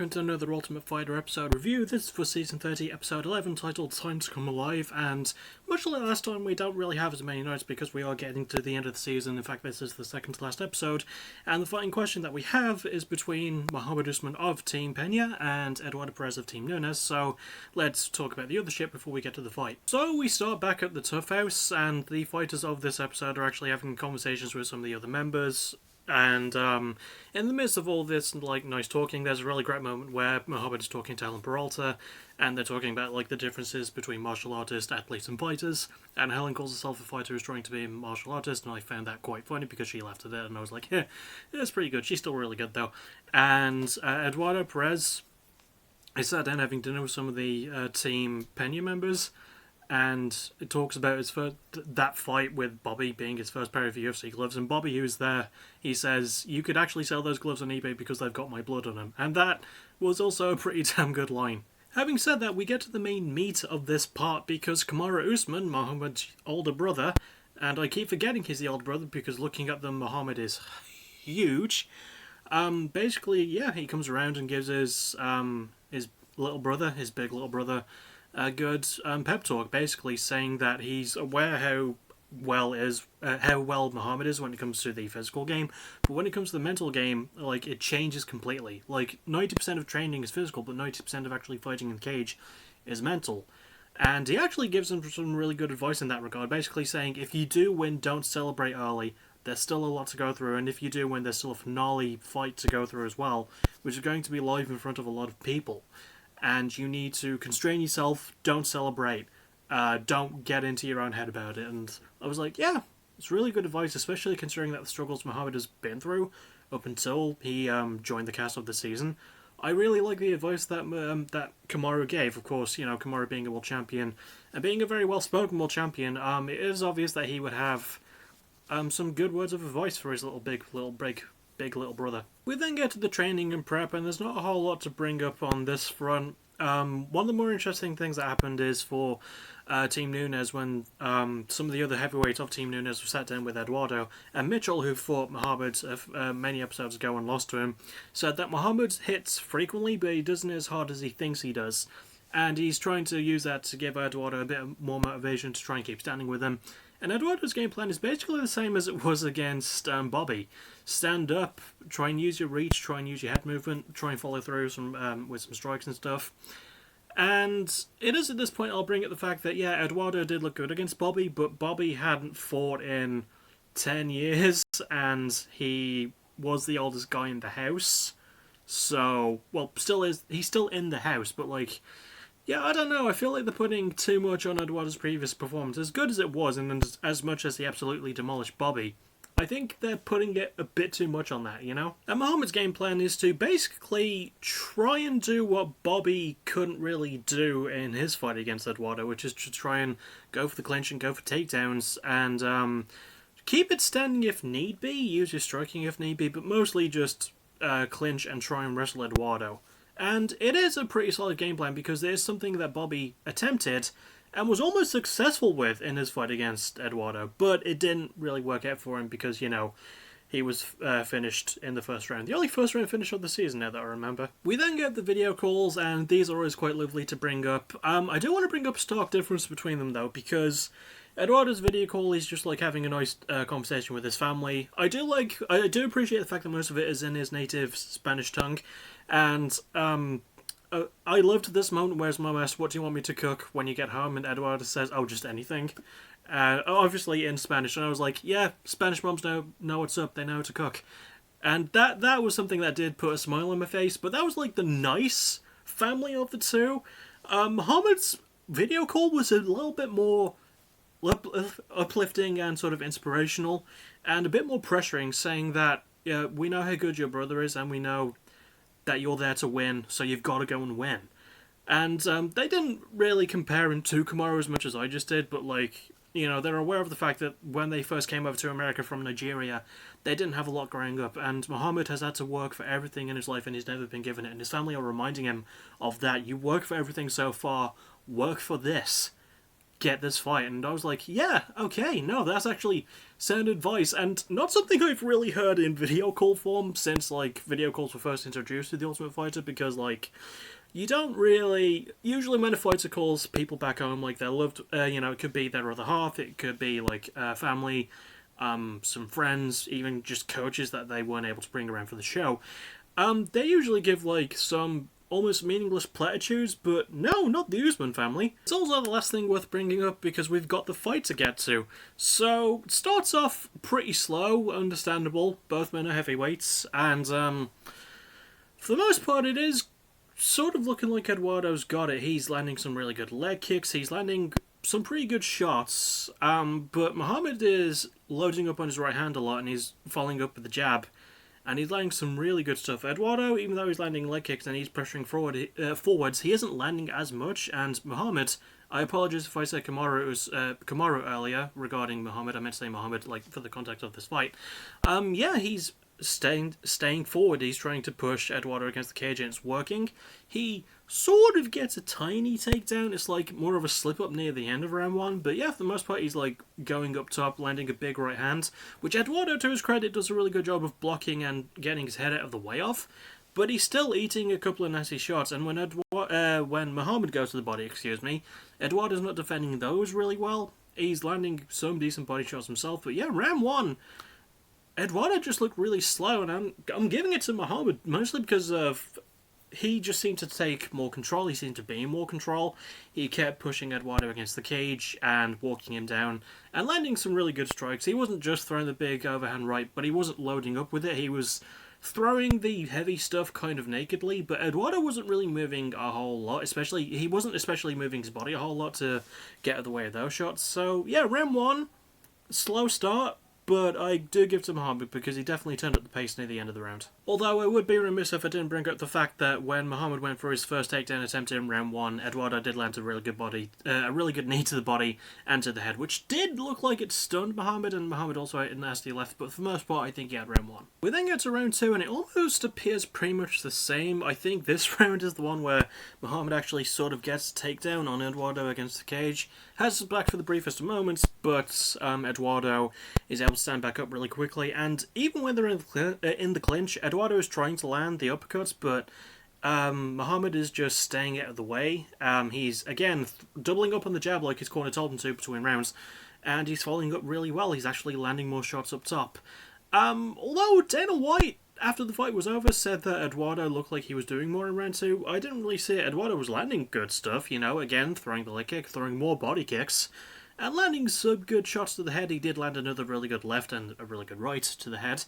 welcome to another Ultimate Fighter episode review. This is for Season 30, Episode 11, titled Time to Come Alive, and much like last time, we don't really have as many notes because we are getting to the end of the season. In fact, this is the second to last episode, and the fighting question that we have is between Mohamed Usman of Team Peña and Eduardo Perez of Team Nunes, so let's talk about the other ship before we get to the fight. So we start back at the TUF house, and the fighters of this episode are actually having conversations with some of the other members. And in the midst of all this nice talking, there's a really great moment where Mohamed is talking to Helen Peralta, and they're talking about the differences between martial artists, athletes, and fighters. And Helen calls herself a fighter who's trying to be a martial artist, and I found that quite funny because she laughed at it, and I was like, yeah, it's pretty good. She's still really good though. And Eduardo Perez is sat down having dinner with some of the Team Peña members. And it talks about that fight with Bobby being his first pair of UFC gloves. And Bobby, who's there, he says, you could actually sell those gloves on eBay because they've got my blood on them. And that was also a pretty damn good line. Having said that, we get to the main meat of this part because Kamaru Usman, Mohamed's older brother, and I keep forgetting he's the older brother because looking at them, Mohamed is huge. Basically, yeah, he comes around and gives his little brother, his big little brother, a good pep talk, basically saying that he's aware how well Mohamed is when it comes to the physical game, but when it comes to the mental game, it changes completely. 90% of training is physical, but 90% of actually fighting in the cage is mental. And he actually gives him some really good advice in that regard, basically saying if you do win, don't celebrate early. There's still a lot to go through, and if you do win, there's still a finale fight to go through as well, which is going to be live in front of a lot of people. And you need to constrain yourself, don't celebrate, don't get into your own head about it. And I was like, yeah, it's really good advice, especially considering that the struggles Mohamed has been through up until he joined the cast of the season. I really like the advice that that Kamaru gave. Of course, Kamaru being a world champion, and being a very well-spoken world champion, it is obvious that he would have some good words of advice for his big little brother. We then get to the training and prep, and there's not a whole lot to bring up on this front. One of the more interesting things that happened is for Team Nunes when some of the other heavyweights of Team Nunes were sat down with Eduardo, and Mitchell, who fought Mohamed many episodes ago and lost to him, said that Mohamed hits frequently, but he doesn't as hard as he thinks he does. And he's trying to use that to give Eduardo a bit more motivation to try and keep standing with him. And Eduardo's game plan is basically the same as it was against Bobby. Stand up, try and use your reach, try and use your head movement, try and follow through with some strikes and stuff. And it is at this point I'll bring up the fact that, yeah, Eduardo did look good against Bobby, but Bobby hadn't fought in 10 years, and he was the oldest guy in the house. So, well, he's still in the house, but yeah, I don't know. I feel like they're putting too much on Eduardo's previous performance. As good as it was, and as much as he absolutely demolished Bobby, I think they're putting it a bit too much on that, And Mohamed's game plan is to basically try and do what Bobby couldn't really do in his fight against Eduardo, which is to try and go for the clinch and go for takedowns, and keep it standing if need be, use your striking if need be, but mostly just clinch and try and wrestle Eduardo. And it is a pretty solid game plan because it is something that Bobby attempted and was almost successful with in his fight against Eduardo, but it didn't really work out for him because, he was finished in the first round. The only first round finish of the season now that I remember. We then get the video calls, and these are always quite lovely to bring up. I do want to bring up a stark difference between them though, because Eduardo's video call is just having a nice conversation with his family. I do appreciate the fact that most of it is in his native Spanish tongue, and I loved this moment where his mum asked, "What do you want me to cook when you get home?" And Eduardo says, "Oh, just anything." Obviously in Spanish, and I was like, yeah, Spanish mums know what's up, they know how to cook. And that was something that did put a smile on my face, but that was the nice family of the two. Mohamed's video call was a little bit more uplifting and sort of inspirational, and a bit more pressuring, saying that, yeah, we know how good your brother is, and we know that you're there to win, so you've got to go and win. And they didn't really compare him to Kamaru as much as I just did, but they're aware of the fact that when they first came over to America from Nigeria, they didn't have a lot growing up, and Mohamed has had to work for everything in his life, and he's never been given it, and his family are reminding him of that. You work for everything so far, work for this. get this fight. And I was like, yeah, okay, no, that's actually sound advice, and not something I've really heard in video call form since, like, video calls were first introduced to The Ultimate Fighter, because, like, you don't really... Usually when a fighter calls people back home, like, they're loved, it could be their other half, it could be, like, family, some friends, even just coaches that they weren't able to bring around for the show. They usually give, like, some almost meaningless platitudes, but no, not the Usman family. It's also the last thing worth bringing up because we've got the fight to get to. So, it starts off pretty slow, understandable, both men are heavyweights, and for the most part it is sort of looking like Eduardo's got it. He's landing some really good leg kicks, he's landing some pretty good shots, but Muhammad is loading up on his right hand a lot and he's following up with the jab. And he's landing some really good stuff. Eduardo, even though he's landing leg kicks and he's pressuring forwards, he isn't landing as much. And Muhammad, I apologize if I said Kamaru, it was Kamaru earlier regarding Muhammad. I meant to say Muhammad, like, for the context of this fight. He's staying forward. He's trying to push Eduardo against the cage and it's working. He sort of gets a tiny takedown. It's like more of a slip up near the end of round one. But yeah, for the most part, he's like going up top, landing a big right hand, which Eduardo, to his credit, does a really good job of blocking and getting his head out of the way of. But he's still eating a couple of nasty shots. And when Muhammad goes to the body, Eduardo's not defending those really well. He's landing some decent body shots himself. But yeah, round one, Eduardo just looked really slow, and I'm giving it to Muhammad mostly because of he just seemed to take more control. He seemed to be in more control. He kept pushing Eduardo against the cage and walking him down and landing some really good strikes. He wasn't just throwing the big overhand right, but he wasn't loading up with it. He was throwing the heavy stuff kind of nakedly, but Eduardo wasn't really moving a whole lot. He wasn't especially moving his body a whole lot to get out of the way of those shots. So yeah, round one, slow start. But I do give to Muhammad because he definitely turned up the pace near the end of the round. Although I would be remiss if I didn't bring up the fact that when Muhammad went for his first takedown attempt in round one, Eduardo did land a really good knee to the body and to the head, which did look like it stunned Muhammad, and Muhammad also had a nasty left, but for the most part I think he had round one. We then get to round two and it almost appears pretty much the same. I think this round is the one where Muhammad actually sort of gets a takedown on Eduardo against the cage, has his back for the briefest of moments, but Eduardo is able to stand back up really quickly, and even when they're in the clinch, Eduardo is trying to land the uppercuts, but Muhammad is just staying out of the way. He's, again, doubling up on the jab like his corner told him to between rounds, and he's following up really well. He's actually landing more shots up top. Although Dana White, after the fight was over, said that Eduardo looked like he was doing more in round two, I didn't really see it. Eduardo was landing good stuff, again, throwing the leg kick, throwing more body kicks, and landing some good shots to the head. He did land another really good left and a really good right to the head.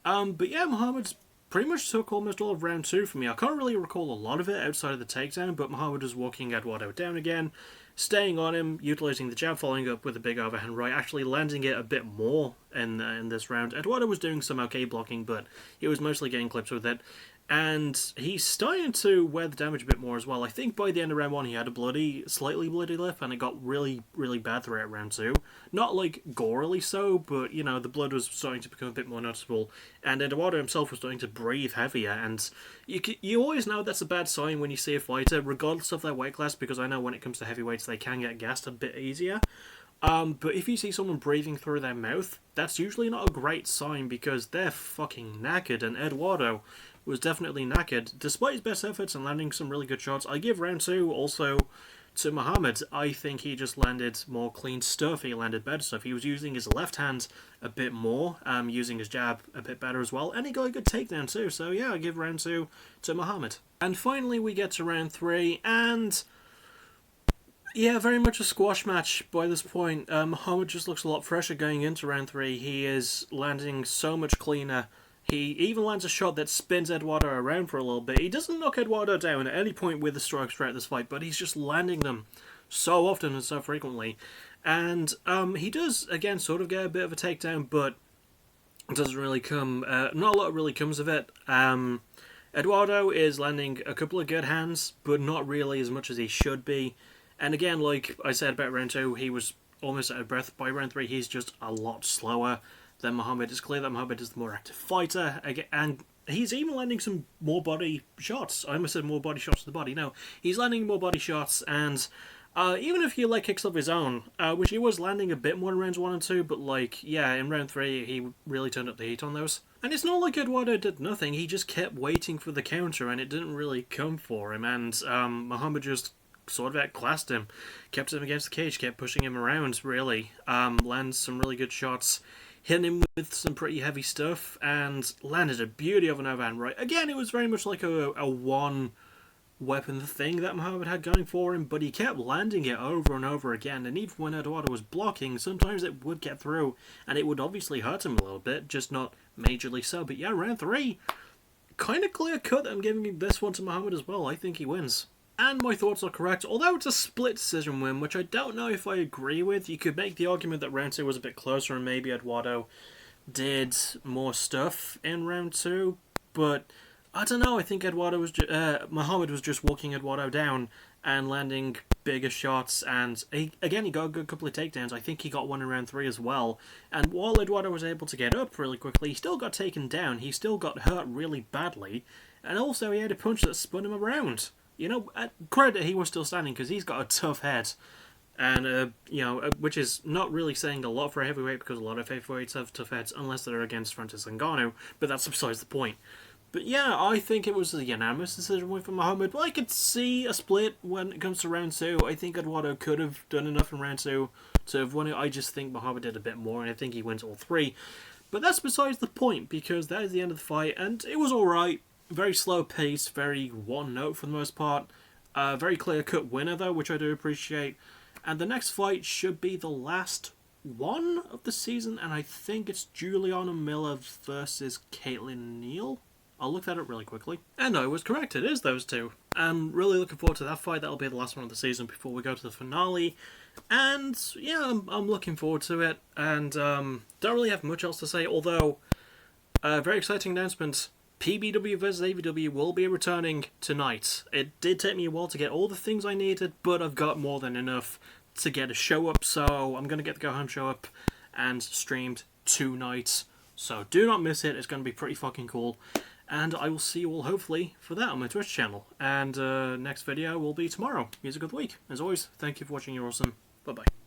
But yeah, Muhammad's pretty much took almost all of round two for me. I can't really recall a lot of it outside of the takedown, but Muhammad was walking Eduardo down again, staying on him, utilising the jab, following up with a big overhand right, actually landing it a bit more in this round. Eduardo was doing some okay blocking, but he was mostly getting clips with it. And he's starting to wear the damage a bit more as well. I think by the end of round one he had a slightly bloody lip, and it got really, really bad throughout round two. Not like gorily so, but the blood was starting to become a bit more noticeable. And Eduardo himself was starting to breathe heavier, and you always know that's a bad sign when you see a fighter, regardless of their weight class, because I know when it comes to heavyweights they can get gassed a bit easier. But if you see someone breathing through their mouth, that's usually not a great sign because they're fucking knackered, and Eduardo was definitely knackered. Despite his best efforts and landing some really good shots, I give round two also to Muhammad. I think he just landed more clean stuff, he landed better stuff. He was using his left hand a bit more, using his jab a bit better as well, and he got a good takedown too, so yeah, I give round two to Muhammad. And finally we get to round three, and yeah, very much a squash match by this point. Muhammad just looks a lot fresher going into round three. He is landing so much cleaner. He even lands a shot that spins Eduardo around for a little bit. He doesn't knock Eduardo down at any point with the strikes throughout this fight, but he's just landing them so often and so frequently. And he does, again, sort of get a bit of a takedown, but it doesn't really come... not a lot really comes of it. Eduardo is landing a couple of good hands, but not really as much as he should be. And again, like I said about round two, he was almost out of breath. By round three, he's just a lot slower than Muhammad. It's clear that Muhammad is the more active fighter, and he's even landing some more body shots. I almost said more body shots to the body. No, he's landing more body shots, and Even if he like kicks of his own, which he was landing a bit more in rounds 1 and 2, but like, yeah, in round 3 he really turned up the heat on those. And it's not like Eduardo did nothing, he just kept waiting for the counter and it didn't really come for him, and Muhammad just sort of outclassed him, kept him against the cage, kept pushing him around, really, lands some really good shots, hitting him with some pretty heavy stuff, and landed a beauty of an overhand right. Again, it was very much like a one weapon thing that Muhammad had going for him, but he kept landing it over and over again, and even when Eduardo was blocking, sometimes it would get through, and it would obviously hurt him a little bit, just not majorly so. But yeah, round 3, kind of clear cut. I'm giving this one to Muhammad as well. I think he wins. And my thoughts are correct, although it's a split decision win, which I don't know if I agree with. You could make the argument that round 2 was a bit closer and maybe Eduardo did more stuff in round 2, but I don't know, I think Muhammad was just walking Eduardo down and landing bigger shots, and he got a good couple of takedowns. I think he got one in round 3 as well, and while Eduardo was able to get up really quickly, he still got taken down, he still got hurt really badly, and also he had a punch that spun him around. You know, credit he was still standing because he's got a tough head. And, which is not really saying a lot for a heavyweight because a lot of heavyweights have tough heads unless they're against Francis Ngannou, but that's besides the point. But yeah, I think it was a unanimous decision win for Muhammad. But I could see a split when it comes to round 2. I think Eduardo could have done enough in round 2 to have won it. I just think Muhammad did a bit more, and I think he wins all 3. But that's besides the point, because that is the end of the fight, and it was alright. Very slow pace, very one note for the most part. Very clear-cut winner, though, which I do appreciate. And the next fight should be the last one of the season, and I think it's Juliana Miller versus Caitlin Neal. I'll look that up really quickly. And I was correct, it is those two. I'm really looking forward to that fight. That'll be the last one of the season before we go to the finale. And yeah, I'm looking forward to it. And don't really have much else to say, although very exciting announcement. PBW vs AVW will be returning tonight. It did take me a while to get all the things I needed, but I've got more than enough to get a show up, so I'm going to get the Go Home show up and streamed tonight. So do not miss it, it's going to be pretty fucking cool. And I will see you all hopefully for that on my Twitch channel. And next video will be tomorrow, Music of the Week. As always, thank you for watching, you're awesome. Bye bye.